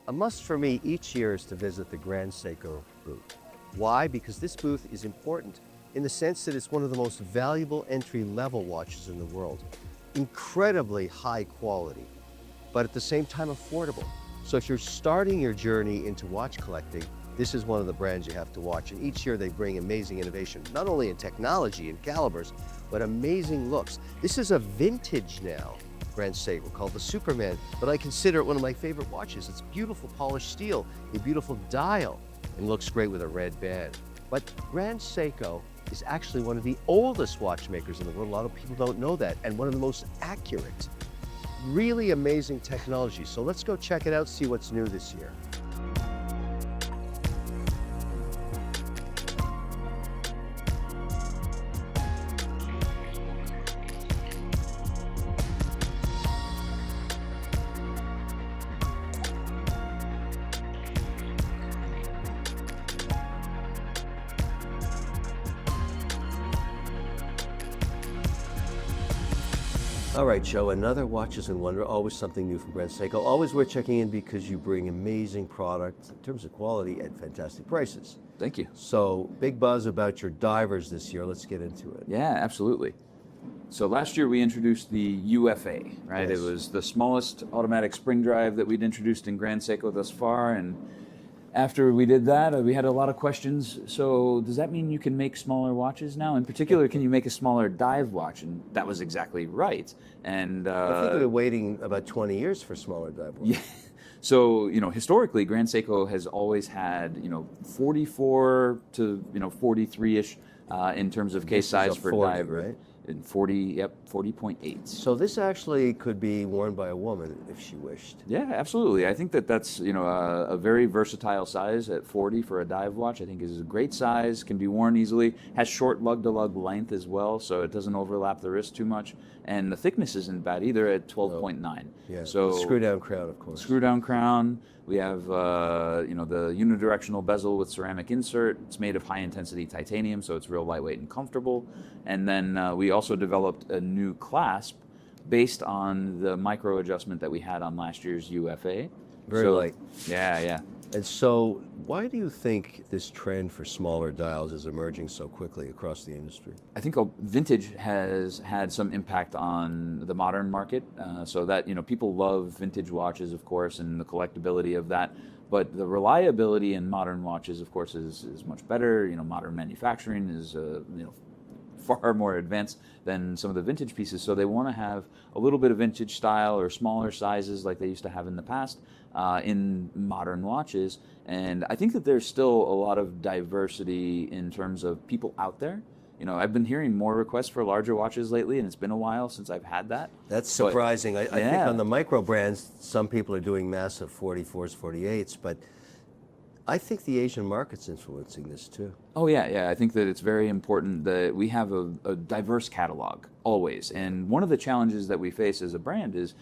A must for me each year is to visit the Grand Seiko booth. Why? Because this booth is important in the sense that it's one of the most valuable entry-level watches in the world. Incredibly high quality, but at the same time affordable. So if you're starting your journey into watch collecting, this is one of the brands you have to watch. And each year they bring amazing innovation, not only in technology and calibers, but amazing looks. This is a vintage now Grand Seiko called the Superman, but I consider it one of my favorite watches. It's beautiful polished steel, a beautiful dial, and looks great with a red band. But Grand Seiko is actually one of the oldest watchmakers in the world. A lot of people don't know that, and one of the most accurate. Really amazing technology. So let's go check it out, see what's new this year. All right, Joe, another Watches and Wonder, always something new from Grand Seiko. Always worth checking in because you bring amazing products in terms of quality at fantastic prices. Thank you. So, big buzz about your divers this year. Let's get into it. Yeah, absolutely. So last year we introduced the UFA, right? Yes. It was the smallest automatic spring drive that we'd introduced in Grand Seiko thus far, and after we did that, we had a lot of questions. So does that mean you can make smaller watches now? In particular, can you make a smaller dive watch? And that was exactly right. And I think we've been waiting about 20 years for smaller dive watches. yeah. So, historically, Grand Seiko has always had, 44 to, 43-ish in terms of case size for 40, dive. right? And 40.8. So this actually could be worn by a woman if she wished. Yeah, absolutely. I think that's a very versatile size at 40 for a dive watch. I think is a great size, can be worn easily, has short lug-to-lug length as well, so it doesn't overlap the wrist too much, and the thickness isn't bad either at 12.9. Yeah. So Screw-down crown, of course. Screw-down crown. We have the unidirectional bezel with ceramic insert. It's made of high-intensity titanium, so it's real lightweight and comfortable. And then we also developed a new clasp based on the micro adjustment that we had on last year's UFA. Very light. Yeah, yeah. And so why do you think this trend for smaller dials is emerging so quickly across the industry? I think vintage has had some impact on the modern market, so that people love vintage watches, of course, and the collectability of that. But the reliability in modern watches, of course, is much better. Modern manufacturing is far more advanced than some of the vintage pieces, so they want to have a little bit of vintage style or smaller sizes like they used to have in the past in modern watches. And I think that there's still a lot of diversity in terms of people out there. I've been hearing more requests for larger watches lately, and it's been a while since I've had that. That's surprising. I think yeah. on the micro brands, some people are doing massive 44s, 48s, but I think the Asian market's influencing this too. Oh yeah. I think that it's very important that we have a diverse catalog always. And one of the challenges that we face as a brand is,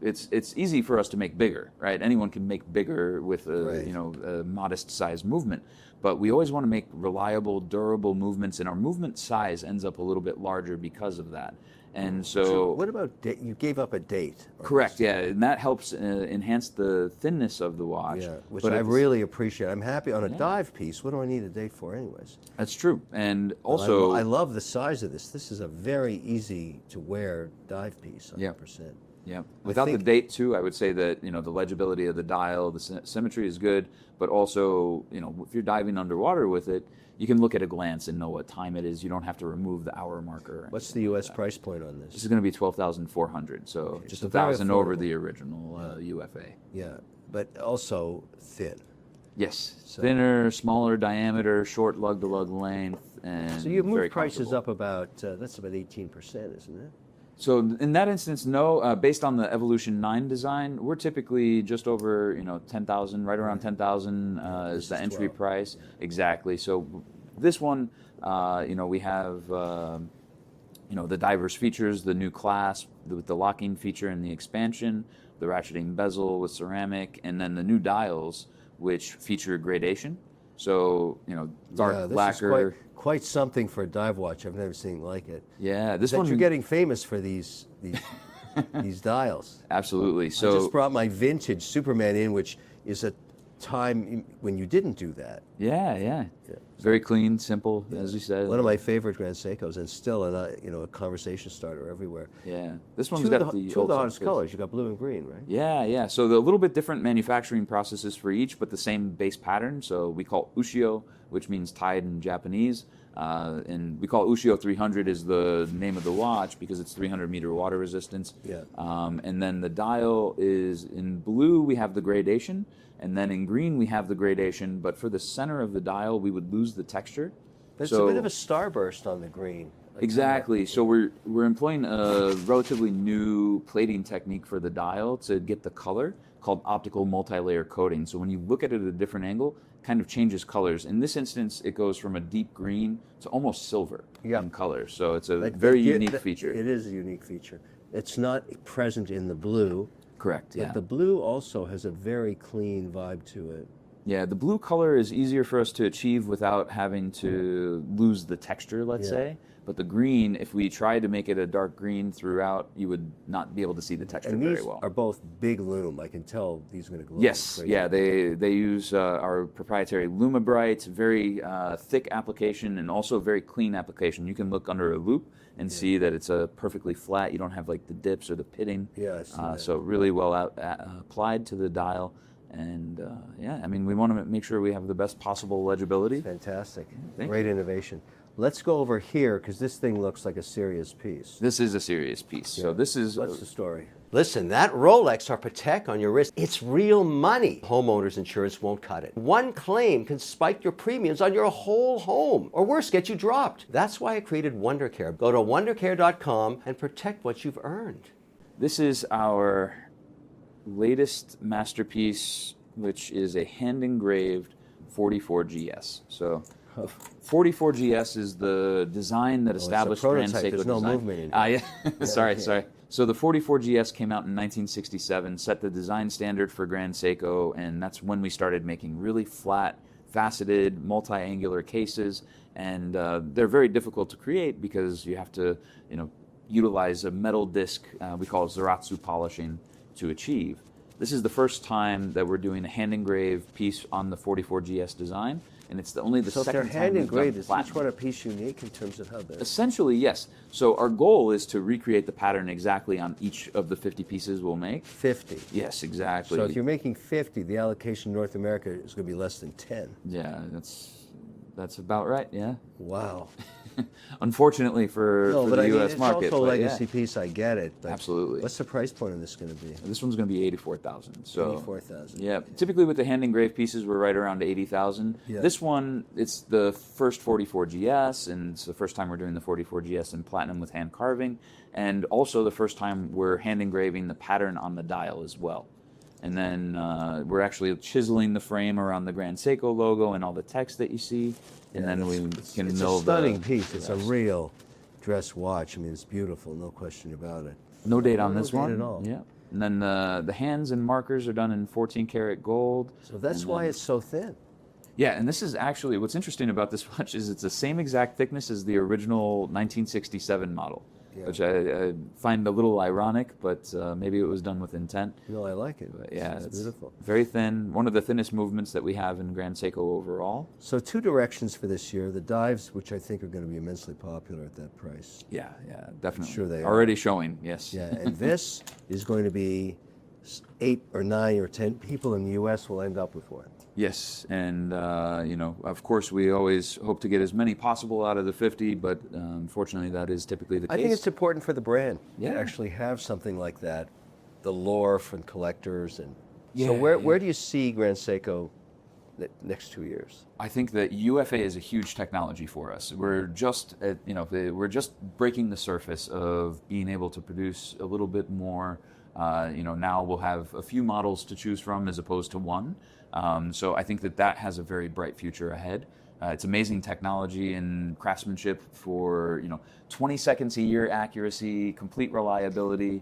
it's easy for us to make bigger, right? Anyone can make bigger with a modest size movement, but we always want to make reliable, durable movements, and our movement size ends up a little bit larger because of that. And so what about you gave up a date? Correct, yeah, and that helps enhance the thinness of the watch. Yeah, which I really appreciate. I'm happy on a Yeah. dive piece. What do I need a date for anyways? That's true. And also I love the size of this. This is a very easy to wear dive piece, 100%. Yeah. Without the date too, I would say that the legibility of the dial, the symmetry is good, but also if you're diving underwater with it, you can look at a glance and know what time it is. You don't have to remove the hour marker. What's the U.S. price point on this? This is going to be $12,400, so Okay, just so very $1,000 over affordable. the original UFA. Yeah, but also thin. Yes, So- thinner, smaller diameter, short lug-to-lug length, and So you've very moved prices comfortable. up about, that's about 18%, isn't it? So in that instance, no. Based on the Evolution 9 design, we're typically just over 10,000, right around 10,000 is the is entry 12. price. Exactly. So this one, we have the diverse features, the new clasp with the locking feature and the expansion, the ratcheting bezel with ceramic, and then the new dials which feature gradation. So dark Yeah, this lacquer. is quite something for a dive watch. I've never seen like it. Yeah, this That one you're getting famous for these these dials. Absolutely. I So just brought my vintage Superman in, which is a time when you didn't do that. yeah. Very clean, simple, as you said. One of my favorite Grand Seikos, and still a conversation starter everywhere. Yeah. This one's Two got of the two of the old hottest stuff. colors. You got blue and green, right? Yeah. So the little bit different manufacturing processes for each, but the same base pattern. So we call it Ushio, which means tide in Japanese. And we call it Ushio 300 is the name of the watch because it's 300-meter water resistance. Yeah. And then the dial is in blue, we have the gradation. And then in green, we have the gradation. But for the center of the dial, we would lose the texture. But it's a bit of a starburst on the green. Exactly. So we're employing a relatively new plating technique for the dial to get the color called optical multi-layer coating. So when you look at it at a different angle, it kind of changes colors. In this instance, it goes from a deep green to almost silver in color. So it's a very unique feature. It is a unique feature. It's not present in the blue. Correct. Yeah. But the blue also has a very clean vibe to it. Yeah, the blue color is easier for us to achieve without having to lose the texture, let's say. But the green, if we tried to make it a dark green throughout, you would not be able to see the texture And very these well. are both big lume. I can tell these are going to glow. Yes, crazy. yeah, they use our proprietary LumiBright, very thick application and also very clean application. You can look under a loupe and see that it's perfectly flat. You don't have like the dips or the pitting. Yeah, I see that. So really well applied to the dial. And I mean, we want to make sure we have the best possible legibility. Fantastic. Thank Great innovation. Let's go over here because this thing looks like a serious piece. This is a serious piece. So this is What's the story? Listen, that Rolex or Patek on your wrist, it's real money. Homeowners insurance won't cut it. One claim can spike your premiums on your whole home, or worse, get you dropped. That's why I created WonderCare. Go to WonderCare.com and protect what you've earned. This is our latest masterpiece, which is a hand-engraved 44GS. So 44GS is the design that established Grand prototype. Seiko There's no design. movement in it. Yeah. Sorry. So the 44GS came out in 1967, set the design standard for Grand Seiko, and that's when we started making really flat, faceted, multi-angular cases. And they're very difficult to create because you have to, utilize a metal disc, we call it Zaratsu polishing, to achieve. This is the first time that we're doing a hand-engraved piece on the 44GS design, and it's only the So if second they're time hand we've engraved, done is each platinum. one a piece unique in terms of how they're... Essentially, yes. So our goal is to recreate the pattern exactly on each of the 50 pieces we'll make. 50. Yes, exactly. So if you're making 50, the allocation in North America is going to be less than 10. Yeah, that's about right, yeah. Wow. Unfortunately for the U.S. market. It's also a but legacy yeah. piece, I get it. But Absolutely. What's the price point on this going to be? This one's going to be 84,000. So 84,000. yeah, typically with the hand engraved pieces, we're right around 80,000. Yeah. This one, it's the first 44GS, and it's the first time we're doing the 44GS in platinum with hand carving, and also the first time we're hand engraving the pattern on the dial as well. And then we're actually chiseling the frame around the Grand Seiko logo and all the text that you see. And then we can It's mill a stunning the piece. It's a rest. real dress watch. I mean, it's beautiful, no question about it. No date on No this date one. at all. Yeah. And then the hands and markers are done in 14 karat gold. So that's And why then- it's so thin. Yeah, and this is actually, what's interesting about this watch is it's the same exact thickness as the original 1967 model, which I find a little ironic, but maybe it was done with intent. No, I like it. But yeah, it's beautiful. Very thin, one of the thinnest movements that we have in Grand Seiko overall. So two directions for this year. The dives, which I think are going to be immensely popular at that price. Yeah, definitely. sure they are. Already showing, yes. Yeah, and this is going to be 8 or 9 or 10 people in the U.S. will end up with one. Yes, and of course, we always hope to get as many possible out of the 50, but unfortunately, that is typically the case. I think it's important for the brand Yeah. to actually have something like that, the lore from collectors. And Yeah, so where yeah. do you see Grand Seiko the next 2 years? I think that UFA is a huge technology for us. We're just we're just breaking the surface of being able to produce a little bit more. Now we'll have a few models to choose from as opposed to one. So I think that has a very bright future ahead. It's amazing technology and craftsmanship for 20 seconds a year accuracy, complete reliability.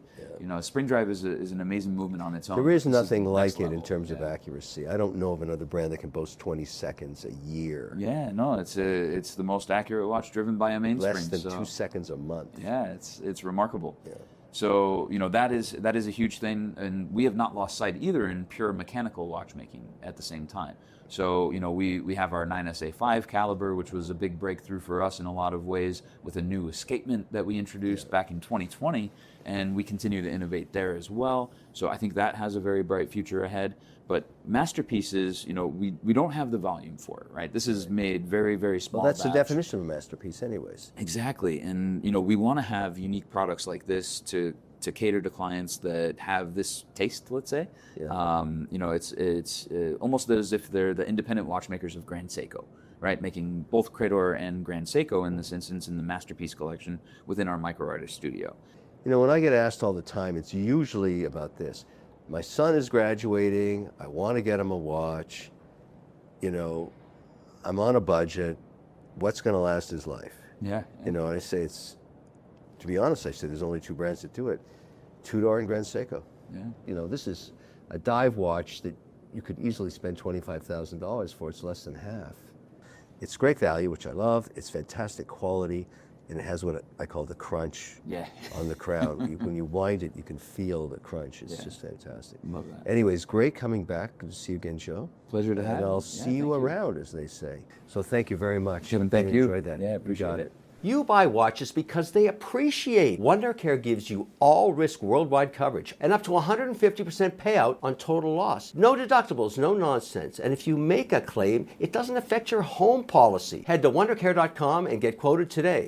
Spring drive is an amazing movement on its own. There is This nothing the like next it in level. terms of accuracy. I don't know of another brand that can boast 20 seconds a year. Yeah, no, it's the most accurate watch driven by a mainspring. Less than so, 2 seconds a month. Yeah, it's remarkable. Yeah. So, that is a huge thing, and we have not lost sight either in pure mechanical watchmaking at the same time. So, we have our 9SA5 caliber, which was a big breakthrough for us in a lot of ways, with a new escapement that we introduced back in 2020, and we continue to innovate there as well. So I think that has a very bright future ahead. But masterpieces, we don't have the volume for it, right? This is made very, very small. Well, that's batch. the definition of a masterpiece anyways. Exactly. And, we want to have unique products like this to cater to clients that have this taste, let's say. Yeah. It's almost as if they're the independent watchmakers of Grand Seiko, right? Making both Credor and Grand Seiko in this instance in the masterpiece collection within our micro artist studio. When I get asked all the time, it's usually about this. My son is graduating, I want to get him a watch, I'm on a budget, what's going to last his life? Yeah. And I say to be honest, I say there's only two brands that do it, Tudor and Grand Seiko. Yeah. This is a dive watch that you could easily spend $25,000 for. It's less than half. It's great value, which I love. It's fantastic quality, and it has what I call the crunch on the crown. When you wind it, you can feel the crunch. It's just fantastic. Love that. Anyways, great coming back. Good to see you again, Joe. Pleasure to have you. And I'll you. see you around, as they say. So thank you very much. Kevin, thank I you. enjoyed that. Yeah, You appreciate got it. You buy watches because they appreciate. WonderCare gives you all-risk worldwide coverage and up to 150% payout on total loss. No deductibles, no nonsense. And if you make a claim, it doesn't affect your home policy. Head to WonderCare.com and get quoted today.